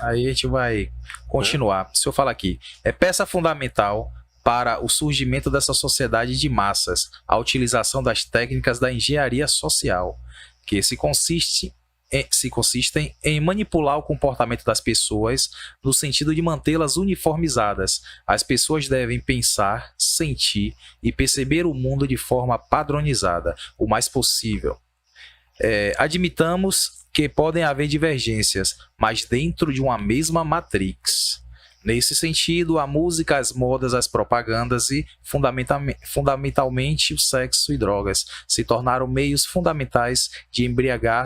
Aí a gente vai continuar. Se eu falar aqui, é peça fundamental para o surgimento dessa sociedade de massas, a utilização das técnicas da engenharia social, que se consistem em manipular o comportamento das pessoas no sentido de mantê-las uniformizadas. As pessoas devem pensar, sentir e perceber o mundo de forma padronizada, o mais possível. Admitamos que podem haver divergências, mas dentro de uma mesma matrix. Nesse sentido, a música, as modas, as propagandas e, fundamentalmente, o sexo e drogas se tornaram meios fundamentais de embriagar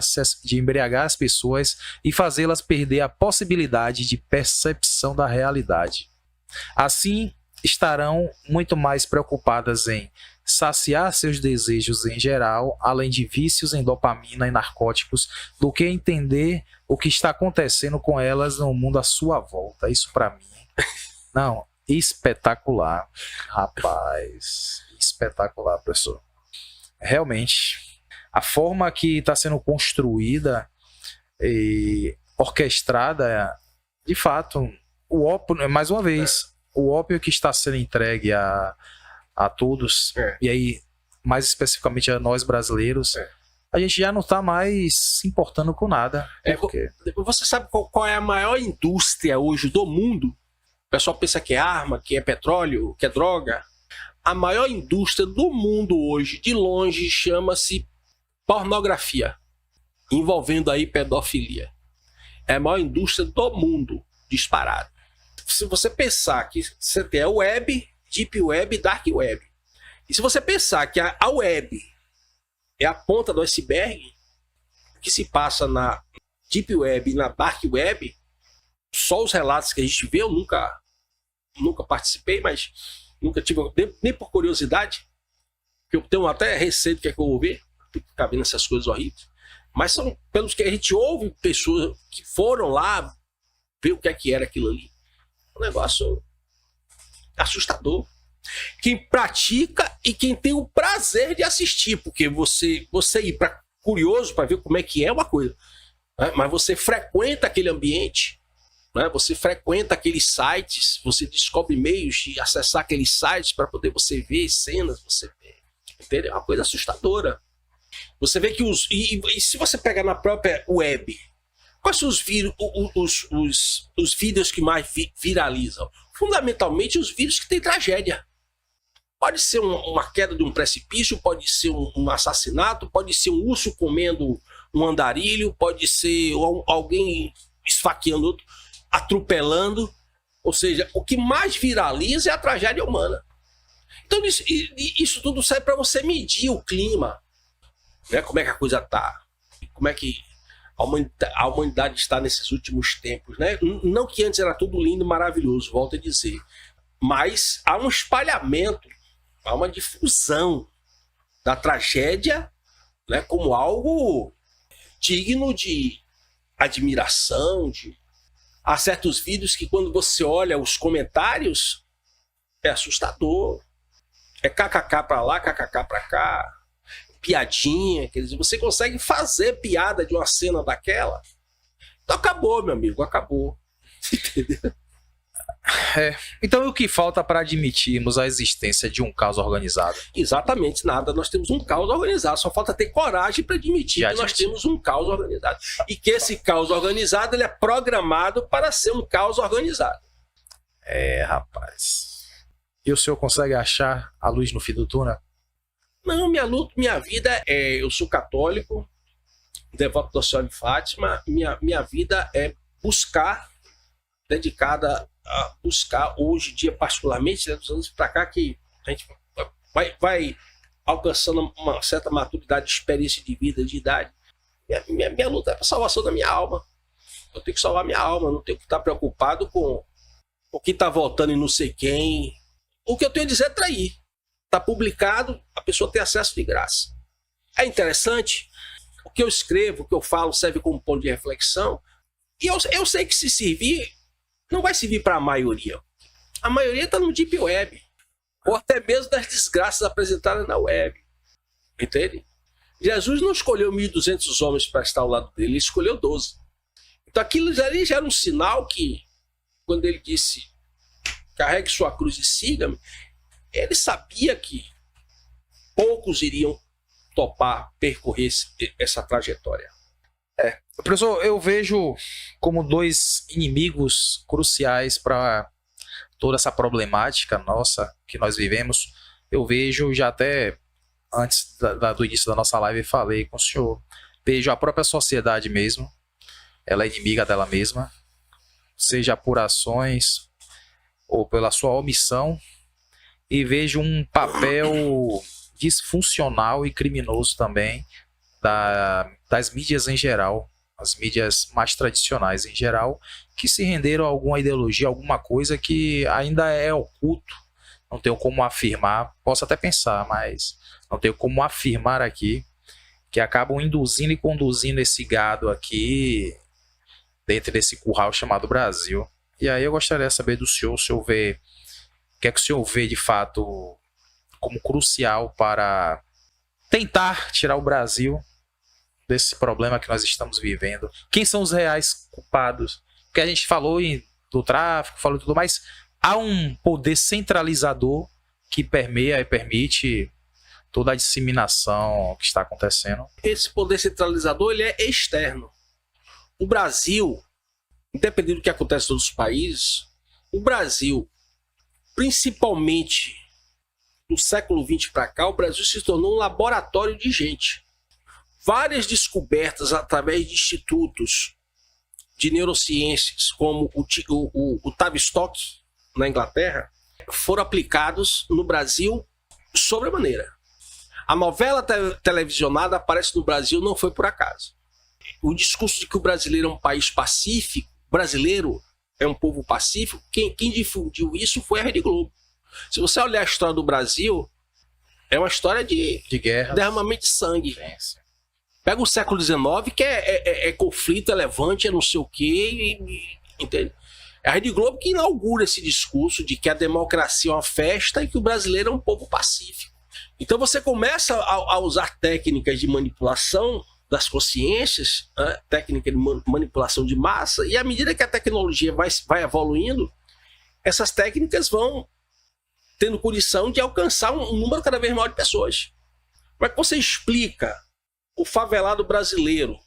as pessoas e fazê-las perder a possibilidade de percepção da realidade. Assim, estarão muito mais preocupadas em saciar seus desejos em geral, além de vícios em dopamina e narcóticos, do que entender o que está acontecendo com elas no mundo à sua volta. Isso para mim, não, espetacular, rapaz, espetacular, professor. Realmente, a forma que está sendo construída e orquestrada, de fato, o ópio, mais uma vez, o ópio que está sendo entregue a todos, e aí, mais especificamente a nós brasileiros, a gente já não está mais se importando com nada. Porque... Você sabe qual é a maior indústria hoje do mundo? O pessoal pensa que é arma, que é petróleo, que é droga. A maior indústria do mundo hoje, de longe, chama-se pornografia, envolvendo aí pedofilia. É a maior indústria do mundo, disparado. Se você pensar que você tem a web, deep web e dark web, e se você pensar que a web é a ponta do iceberg, o que se passa na deep web e na dark web, só os relatos que a gente vê, eu nunca participei, mas nunca tive, nem por curiosidade, porque eu tenho até receio do que é que eu vou ver, ficar vendo essas coisas horríveis, mas são, pelos que a gente ouve, pessoas que foram lá ver o que é que era aquilo ali. Um negócio assustador. Quem pratica e quem tem o prazer de assistir, porque você ir para curioso para ver como é que é uma coisa, né? Mas você frequenta aquele ambiente, né? Você frequenta aqueles sites, você descobre meios de acessar aqueles sites para poder você ver cenas, você vê, entendeu? É uma coisa assustadora. Você vê que e se você pegar na própria web, quais são os vídeos que mais viralizam? Fundamentalmente os vídeos que têm tragédia. Pode ser uma queda de um precipício, pode ser um assassinato, pode ser um urso comendo um andarilho, pode ser alguém esfaqueando outro, atropelando. Ou seja, o que mais viraliza é a tragédia humana. Então isso tudo serve para você medir o clima, né? Como é que a coisa está, como é que a humanidade está nesses últimos tempos, né? Não que antes era tudo lindo e maravilhoso, volto a dizer, mas há um espalhamento, há uma difusão da tragédia, né, como algo digno de admiração. Há certos vídeos que quando você olha os comentários é assustador, é kkk para lá, kkk para cá, piadinha, quer dizer, você consegue fazer piada de uma cena daquela, então acabou, meu amigo, acabou. Entendeu? Então o que falta para admitirmos a existência de um caos organizado? Exatamente nada, nós temos um caos organizado, só falta ter coragem para admitir que nós temos um caos organizado, e que esse caos organizado ele é programado para ser um caos organizado. Rapaz, e o senhor consegue achar a luz no fim do túnel? Não, minha vida eu sou católico, devoto da Senhora de Fátima. Minha vida é dedicada a buscar, hoje em dia particularmente, né, dos anos para cá, que a gente vai alcançando uma certa maturidade, experiência de vida, de idade. Minha luta é para a salvação da minha alma. Eu tenho que salvar minha alma, não tenho que estar preocupado com o que está voltando em não sei quem. O que eu tenho a dizer é trair. Está publicado, a pessoa tem acesso de graça. É interessante. O que eu escrevo, o que eu falo serve como ponto de reflexão. E eu sei que se servir, não vai servir para a maioria. A maioria está no Deep Web. Ou até mesmo das desgraças apresentadas na web. Entende? Jesus não escolheu 1.200 homens para estar ao lado dele, ele escolheu 12. Então aquilo ali já era um sinal que, quando ele disse, carregue sua cruz e siga-me, ele sabia que poucos iriam topar percorrer essa trajetória. Professor, eu vejo como dois inimigos cruciais para toda essa problemática nossa que nós vivemos. Eu vejo, já até antes do início da nossa live, falei com o senhor, vejo a própria sociedade mesmo, ela é inimiga dela mesma, seja por ações ou pela sua omissão, e vejo um papel disfuncional e criminoso também das mídias em geral, as mídias mais tradicionais em geral, que se renderam a alguma ideologia, alguma coisa que ainda é oculto, não tenho como afirmar, posso até pensar, mas não tenho como afirmar aqui, que acabam induzindo e conduzindo esse gado aqui dentro desse curral chamado Brasil. E aí eu gostaria de saber do senhor, o que é que o senhor vê de fato como crucial para tentar tirar o Brasil desse problema que nós estamos vivendo. Quem são os reais culpados? Porque a gente falou do tráfico, falou tudo, mas há um poder centralizador que permeia e permite toda a disseminação que está acontecendo. Esse poder centralizador, ele é externo. O Brasil, independente do que acontece em todos os países, o Brasil, principalmente do século XX para cá, o Brasil se tornou um laboratório de gente. Várias descobertas através de institutos de neurociências, como o Tavistock, na Inglaterra, foram aplicados no Brasil sobremaneira. A novela televisionada aparece no Brasil não foi por acaso. O discurso de que o brasileiro é um país pacífico, brasileiro é um povo pacífico, quem difundiu isso foi a Rede Globo. Se você olhar a história do Brasil, é uma história de guerra, derramamento de sangue. Pega o século XIX, que é conflito, é levante, é não sei o quê, entende? É a Rede Globo que inaugura esse discurso de que a democracia é uma festa e que o brasileiro é um povo pacífico. Então você começa a usar técnicas de manipulação das consciências, né? Técnica de manipulação de massa, e à medida que a tecnologia vai evoluindo, essas técnicas vão tendo condição de alcançar um número cada vez maior de pessoas. Como é que você explica o favelado brasileiro,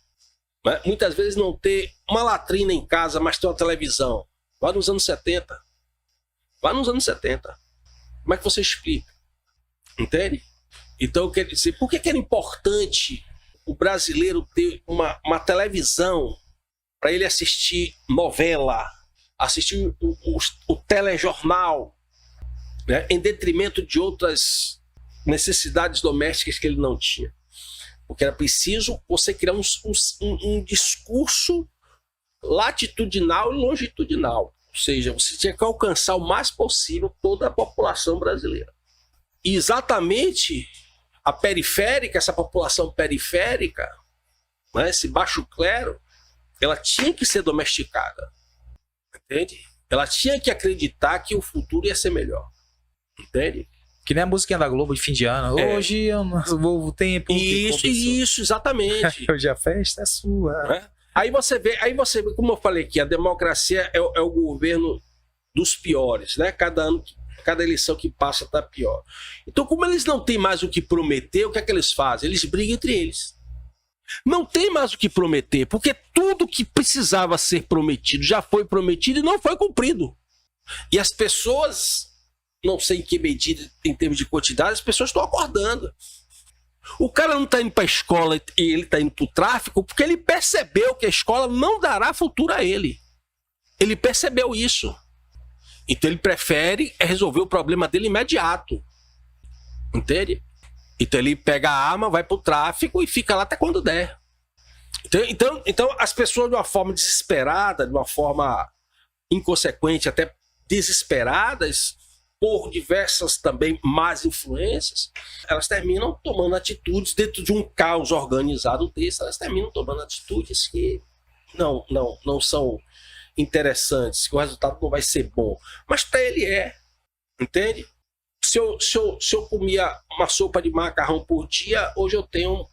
né, muitas vezes não ter uma latrina em casa, mas ter uma televisão? Vai nos anos 70. Vai nos anos 70. Como é que você explica? Entende? Então, eu quero dizer, por que era importante o brasileiro ter uma televisão para ele assistir novela, assistir o telejornal, né, em detrimento de outras necessidades domésticas que ele não tinha? Porque era preciso você criar um discurso latitudinal e longitudinal. Ou seja, você tinha que alcançar o mais possível toda a população brasileira. E exatamente a periférica, essa população periférica, né, esse baixo clero, ela tinha que ser domesticada. Entende? Ela tinha que acreditar que o futuro ia ser melhor. Entende? Que nem a musiquinha da Globo de fim de ano. Hoje eu não vou o tempo. Isso, exatamente. Hoje a festa é sua. É? Aí você vê, como eu falei aqui, a democracia é o governo dos piores, né? Cada eleição que passa está pior. Então, como eles não têm mais o que prometer, o que é que eles fazem? Eles brigam entre eles. Não tem mais o que prometer, porque tudo que precisava ser prometido já foi prometido e não foi cumprido. E as pessoas, não sei em que medida, em termos de quantidade, as pessoas estão acordando. O cara não está indo para a escola e ele está indo para o tráfico porque ele percebeu que a escola não dará futuro a ele. Ele percebeu isso. Então ele prefere resolver o problema dele imediato. Entende? Então ele pega a arma, vai para o tráfico e fica lá até quando der. Então as pessoas, de uma forma desesperada, de uma forma inconsequente, até desesperadas, por diversas também más influências, elas terminam tomando atitudes dentro de um caos organizado desse, elas terminam tomando atitudes que não são interessantes, que o resultado não vai ser bom. Mas para ele entende? Se eu comia uma sopa de macarrão por dia, hoje eu tenho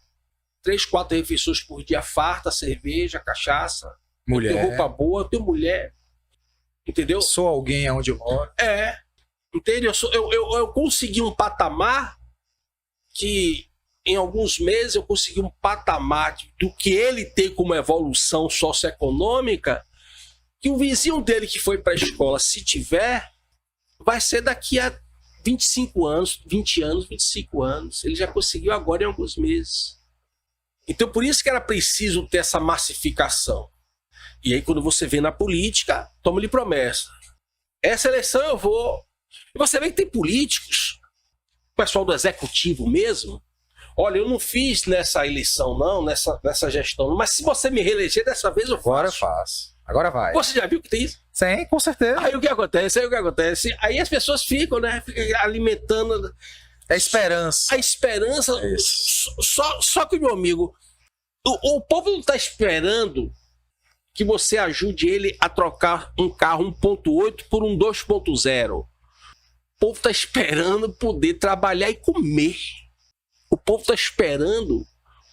3, 4 refeições por dia farta, cerveja, cachaça, Mulher. Eu tenho roupa boa, eu tenho mulher. Entendeu? Sou alguém aonde eu moro. Entende? Eu consegui um patamar que em alguns meses eu consegui um patamar do que ele tem como evolução socioeconômica, que o vizinho dele que foi para a escola, se tiver, vai ser daqui a 25 anos, 20 anos, 25 anos. Ele já conseguiu agora em alguns meses. Então por isso que era preciso ter essa massificação. E aí quando você vê na política, toma-lhe promessa. Essa eleição eu vou... E você vê que tem políticos, o pessoal do executivo mesmo, olha, eu não fiz nessa eleição não, nessa gestão, mas se você me reeleger dessa vez eu faço. Agora eu faço. Agora vai. Você já viu que tem isso? Sim, com certeza. Aí o que acontece? Aí as pessoas ficam, né? Ficam alimentando É esperança. a esperança. É isso. Só que, meu amigo, o povo não está esperando que você ajude ele a trocar um carro 1.8 por um 2.0. O povo está esperando poder trabalhar e comer. O povo está esperando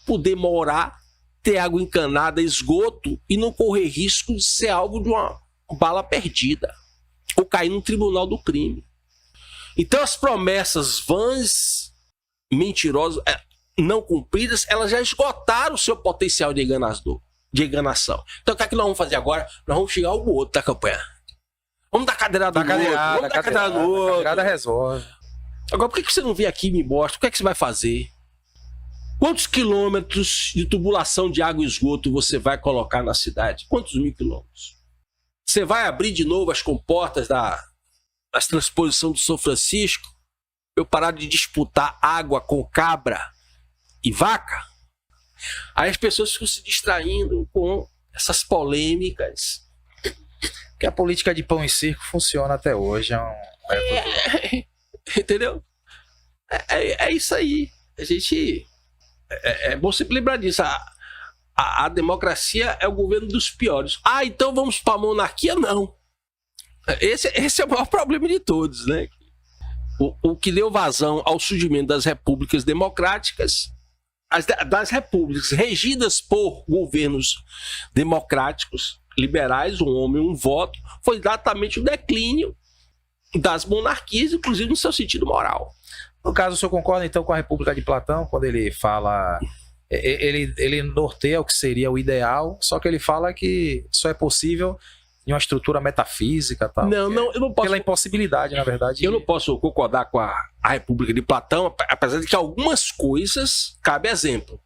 poder morar, ter água encanada, esgoto e não correr risco de ser alvo de uma bala perdida ou cair no tribunal do crime. Então as promessas vãs, mentirosas, não cumpridas, elas já esgotaram o seu potencial de enganação. Então o que é que nós vamos fazer agora? Nós vamos chegar ao outro da campanha. Vamos dar cadeirada no outro. Vamos dar cadeirada no outro. Cadeirada resolve. Agora, por que você não vem aqui e me mostra? O que é que você vai fazer? Quantos quilômetros de tubulação de água e esgoto você vai colocar na cidade? Quantos mil quilômetros? Você vai abrir de novo as comportas das transposições do São Francisco? Eu parar de disputar água com cabra e vaca? Aí as pessoas ficam se distraindo com essas polêmicas. Porque a política de pão e circo funciona até hoje. Entendeu? É isso aí. A gente... É bom sempre lembrar disso. A democracia é o governo dos piores. Então vamos para a monarquia? Não. Esse é o maior problema de todos, né? O que deu vazão ao surgimento das repúblicas democráticas, das repúblicas regidas por governos democráticos, liberais, um homem, um voto, foi exatamente o declínio das monarquias, inclusive no seu sentido moral. No caso, o senhor concorda então com a República de Platão, quando ele fala... Ele norteia o que seria o ideal, só que ele fala que só é possível em uma estrutura metafísica, tal. Eu não posso... Pela impossibilidade, na verdade. Eu não posso concordar com a República de Platão, apesar de que algumas coisas cabe exemplo.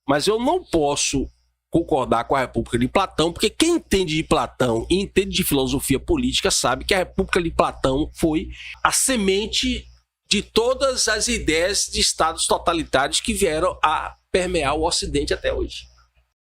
Mas eu não posso concordar com a República de Platão, porque quem entende de Platão e entende de filosofia política sabe que a República de Platão foi a semente de todas as ideias de estados totalitários que vieram a permear o Ocidente até hoje.